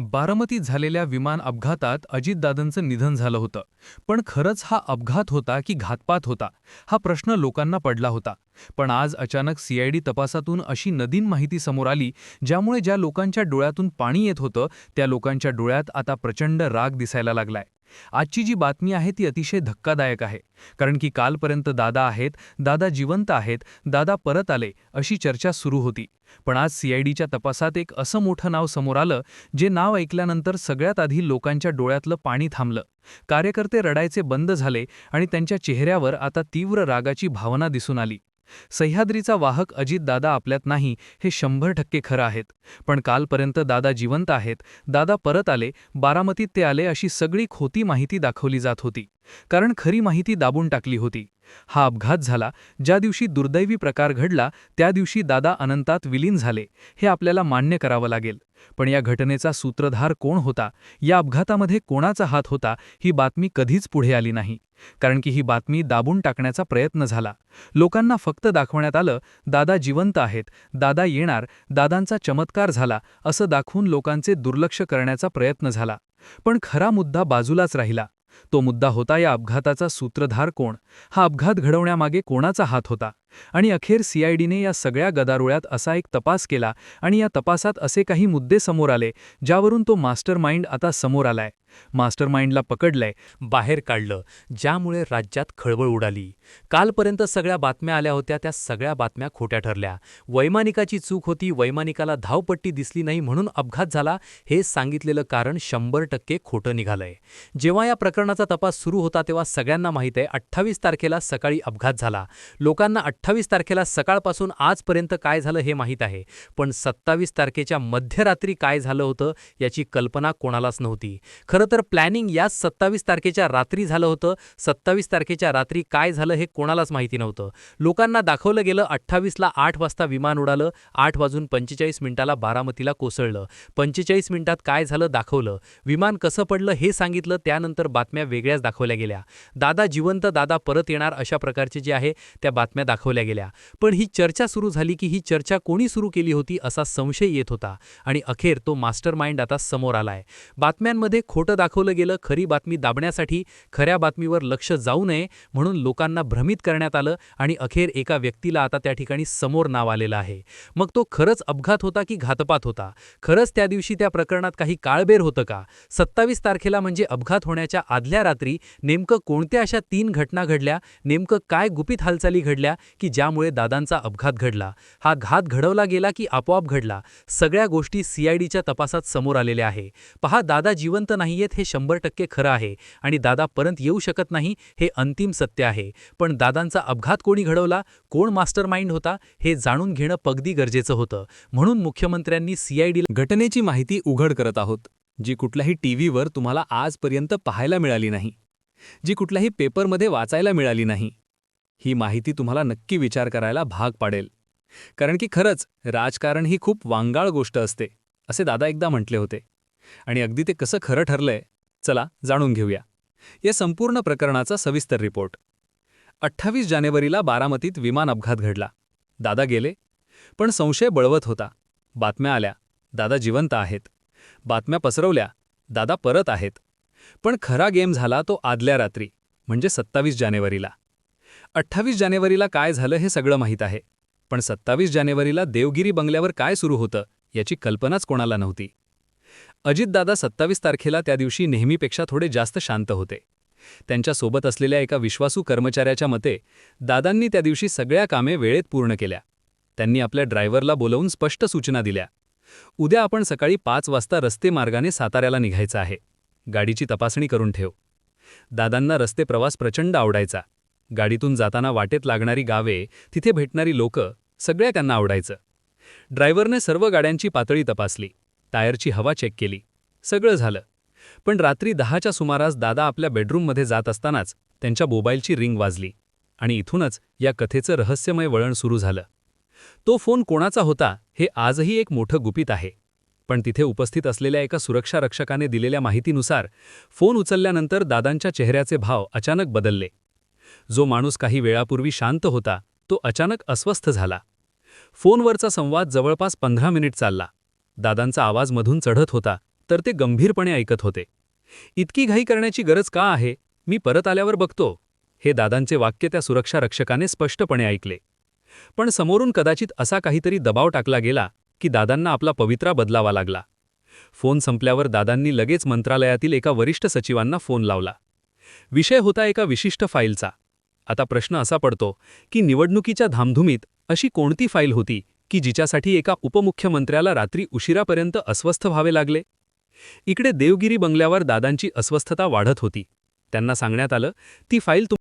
बारामतीत झालेल्या विमान अपघातात अजितदादांचं निधन झालं होतं. पण खरंच हा अपघात होता की घातपात होता, हा प्रश्न लोकांना पडला होता. पण आज अचानक सीआयडी तपासातून अशी नवीन माहिती समोर आली, ज्यामुळे ज्या लोकांच्या डोळ्यातून पाणी येत होतं त्या लोकांच्या डोळ्यात आता प्रचंड राग दिसायला लागलाय. आजची जी बातमी आहे ती अतिशय धक्कादायक आहे. कारण की कालपर्यंत दादा आहेत, दादा जिवंत आहेत, दादा परत आले अशी चर्चा सुरू होती. पण आज सीआयडीच्या तपासात एक असं मोठं नाव समोर आलं, जे नाव ऐकल्यानंतर सगळ्यात आधी लोकांच्या डोळ्यातलं पाणी थांबलं. कार्यकर्ते रडायचे बंद झाले आणि त्यांच्या चेहऱ्यावर आता तीव्र रागाची भावना दिसून आली. सह्याद्रीचा वाहक अजितदादा आपल्यात नाही हे 100% खरं आहेत. पण कालपर्यंत दादा जिवंत आहेत, दादा परत आले, बारामतीत ते आले अशी सगळी खोटी माहिती दाखवली जात होती. कारण खरी माहिती दाबून टाकली होती. हा अपघात झाला, ज्या दिवशी दुर्दैवी प्रकार घडला त्या दिवशी दादा अनंतात विलीन झाले, हे आपल्याला मान्य करावं लागेल. पण या घटनेचा सूत्रधार कोण होता, या अपघातामध्ये कोणाचा हात होता, ही बातमी कधीच पुढे आली नाही. कारण की ही बातमी दाबून टाकण्याचा प्रयत्न झाला. लोकांना फक्त दाखवण्यात आलं, दादा जिवंत आहेत, दादा येणार, दादांचा चमत्कार झाला असं दाखवून लोकांचे दुर्लक्ष करण्याचा प्रयत्न झाला. पण खरा मुद्दा बाजूलाच राहिला. तो मुद्दा होता या अपघाताचा सूत्रधार कोण, हा अपघात घडवण्यामागे कोणाचा हात होता. आणि अखेर सीआयडीने या सगळ्या गदारोळात असा एक तपास केला आणि या तपासात असे काही मुद्दे समोर आले, ज्यावरून तो मास्टरमाइंड आता समोर आलाय. मास्टरमाइंडला पकडलंय, बाहेर काढलं, ज्यामुळे राज्यात खळबळ उडाली. कालपर्यंत सगळ्या बातम्या आल्या होत्या, त्या सगळ्या बातम्या खोट्या ठरल्या. वैमानिकाची चूक होती, वैमानिकाला धावपट्टी दिसली नाही म्हणून अपघात झाला, हे सांगितलेलं कारण 100% खोटं निघालंय. जेव्हा या प्रकरणाचा तपास सुरू होता तेव्हा सगळ्यांना माहीत आहे 28 तारखेला सकाळी अपघात झाला. लोकांना 28 तारखेला सकाळपासून आजपर्यंत काय झालं हे माहीत आहे. पण 27 तारखेच्या मध्यरात्री काय झालं होतं याची कल्पना कोणालाच नव्हती. खरं तर प्लॅनिंग याच 27 तारखेच्या रात्री झालं होतं. 27 तारखेच्या रात्री काय झालं हे कोणालाच माहिती नव्हतं. लोकांना दाखवलं गेलं 28ला 8 वाजता विमान उडालं, 8:45 बारामतीला कोसळलं. 45 मिनिटात काय झालं दाखवलं. विमान कसं पडलं हे सांगितलं. त्यानंतर बातम्या वेगळ्याच दाखवल्या गेल्या. दादा जिवंत, दादा परत येणार अशा प्रकारचे जे आहे त्या बातम्या दाखवल्या गेल्या. पण ही चर्चा सुरू झाली की ही चर्चा कोणी सुरू केली होती असा संशय येत होता. आणि अखेर तो मास्टरमाइंड आता समोर आलाय. बातम्यांमध्ये खोटं दाखवलं गेलं, खरी बातमी दाबण्यासाठी, खऱ्या बातमीवर लक्ष जाऊ नये म्हणून लोकांना भ्रमित करण्यात आलं आणि अखेर एका व्यक्तीला आता त्या ठिकाणी समोर नाव आलेलं आहे. मग तो खरंच अपघात होता की घातपात होता? खरंच त्या दिवशी त्या प्रकरणात काही काळबेर होतं का? 27 तारखेला म्हणजे अपघात होण्याच्या आदल्या रात्री नेमकं कोणत्या अशा 3 घटना घडल्या, नेमकं काय गुपित हालचाली घडल्या की ज्यामुळे दादांचा अपघात घडला? हा घात घडवला गेला की आपोआप घडला? सगळ्या गोष्टी सीआयडीच्या तपासात समोर आलेल्या आहे. पहा, दादा जिवंत नाहीयेत हे 100% खरं आहे आणि दादा परत येऊ शकत नाही हे अंतिम सत्य आहे. पण दादांचा अपघात कोणी घडवला, कोण मास्टरमाइंड होता हे जाणून घेणं अगदी गरजेचं होतं. म्हणून मुख्यमंत्र्यांनी सीआयडीला घटनेची माहिती उघड करत आहोत, जी कुठल्याही टीव्हीवर तुम्हाला आजपर्यंत पाहायला मिळाली नाही, जी कुठल्याही पेपरमध्ये वाचायला मिळाली नाही. ही माहिती तुम्हाला नक्की विचार करायला भाग पाडेल. कारण की खरंच राजकारण ही खूप वांगाळ गोष्ट असते, असे दादा एकदा म्हटले होते. आणि अगदी ते कसं खरं ठरलंय, चला जाणून घेऊया. या संपूर्ण प्रकरणाचा सविस्तर रिपोर्ट. 28 जानेवारीला बारामतीत विमान अपघात घडला. दादा गेले, पण संशय बळवत होता. बातम्या आल्या, दादा जिवंत आहेत. बातम्या पसरवल्या, दादा परत आहेत. पण खरा गेम झाला तो आदल्या रात्री, म्हणजे 27 जानेवारीला. 28 जानेवारीला काय झालं हे सगळं माहीत आहे. पण 27 जानेवारीला देवगिरी बंगल्यावर काय सुरू होतं याची कल्पनाच कोणाला नव्हती. अजितदादा 27 तारखेला त्या दिवशी नेहमीपेक्षा थोडे जास्त शांत होते. त्यांच्यासोबत असलेल्या एका विश्वासू कर्मचाऱ्याच्या मते दादांनी त्या दिवशी सगळ्या कामे वेळेत पूर्ण केल्या. त्यांनी आपल्या ड्रायव्हरला बोलवून स्पष्ट सूचना दिल्या. उद्या आपण सकाळी 5 वाजता रस्ते मार्गाने साताऱ्याला निघायचं आहे. गाडीची तपासणी करून ठेव. दादांना रस्ते प्रवास प्रचंड आवडायचा. गाडीतून जाताना वाटेत लागणारी गावे, तिथे भेटणारी लोकं, सगळ्या त्यांना आवडायचं. ड्रायव्हरने सर्व गाड्यांची पातळी तपासली, टायरची हवा चेक केली. सगळं झालं. पण रात्री 10च्या सुमारास दादा आपल्या बेडरूममध्ये जात असतानाच त्यांच्या मोबाईलची रिंग वाजली. आणि इथूनच या कथेचं रहस्यमय वळण सुरू झालं. तो फोन कोणाचा होता हे आजही एक मोठं गुपित आहे. पण तिथे उपस्थित असलेल्या एका सुरक्षा रक्षकाने दिलेल्या माहितीनुसार फोन उचलल्यानंतर दादांच्या चेहऱ्याचे भाव अचानक बदलले. जो माणूस काही वेळापूर्वी शांत होता तो अचानक अस्वस्थ झाला. फोनवरचा संवाद जवळपास 15 मिनिट चालला. दादांचा आवाज मधून चढत होता, तर ते गंभीरपणे ऐकत होते. इतकी घाई करण्याची गरज का आहे, मी परत आल्यावर बघतो, हे दादांचे वाक्य त्या सुरक्षा रक्षकाने स्पष्टपणे ऐकले. पण समोरून कदाचित असा काहीतरी दबाव टाकला गेला की दादांना आपला पवित्रा बदलावा लागला. फोन संपल्यावर दादांनी लगेच मंत्रालयातील एका वरिष्ठ सचिवांना फोन लावला. विषय होता एका विशिष्ट फाईलचा. आता प्रश्न असा पडतो की निवडणुकीच्या धामधुमीत अशी कोणती फाईल होती की जिच्यासाठी एका उपमुख्यमंत्र्याला रात्री उशिरापर्यंत अस्वस्थ व्हावे लागले. इकडे देवगिरी बंगल्यावर दादांची अस्वस्थता वाढत होती. त्यांना सांगण्यात आलं, ती फाईल